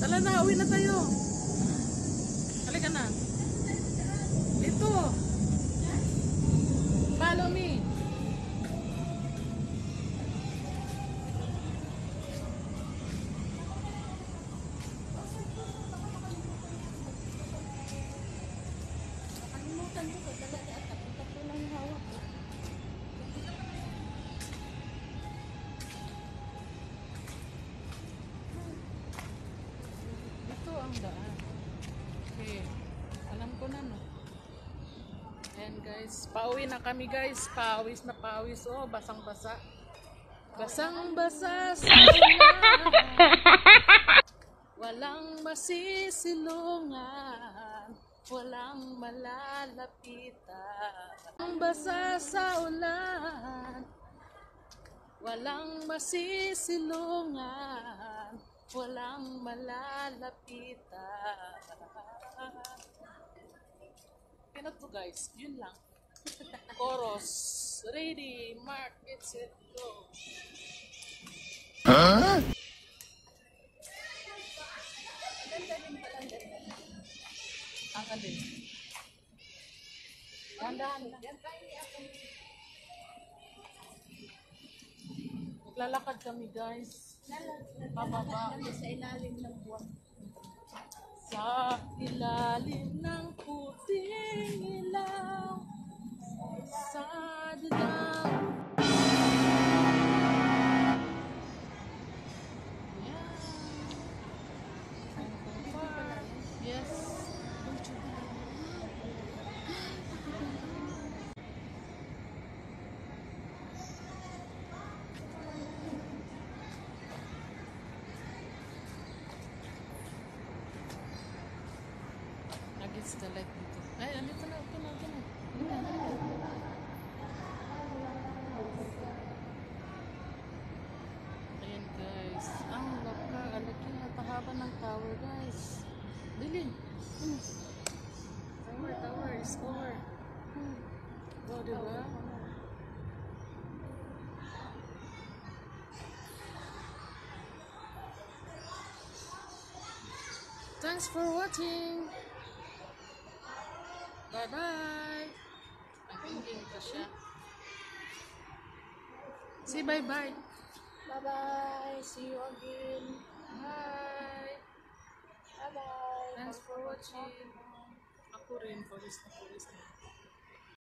Tala na, uwi na tayo. Halika na. Ito. Follow me. Nakalimutan ko talaga at tapos ko lang hawak ko. Ito ang daan. Okay. Alam ko na, no? Ayan, guys. Pauwi na kami, guys. Pawis na pawis. Oh, basang-basa. Basang-basa sa ulan. Walang masisilungan. Walang malalapitan. Ang basa sa ulan. Walang masisilungan. Walang malalapitan. Kaya to, guys. Yun lang. Chorus. Ready. Mark. Get set. Go. Ganda din pala ganyan. Ang alin. Dahan-dahan lang. Yan tayo ni ako. Maglalakad kami, guys. Pababa. Sa ilalim ng buwan. Sa ilalim ng puting ilaw. Sa dilaw. Yes. Against the light dito. Ay, andito na. Ito na. Ito na. Ayan, guys. Ang laka. Alaki na. Pahaba ng tower, guys. Dili. Tower, tower. Is over. Oh, diba? Thanks for watching. Bye-bye. Nag-ending pa siya. Say bye-bye. Bye-bye. See you again. Bye. Bye-bye. Thanks for watching. Ako rin, pawis na.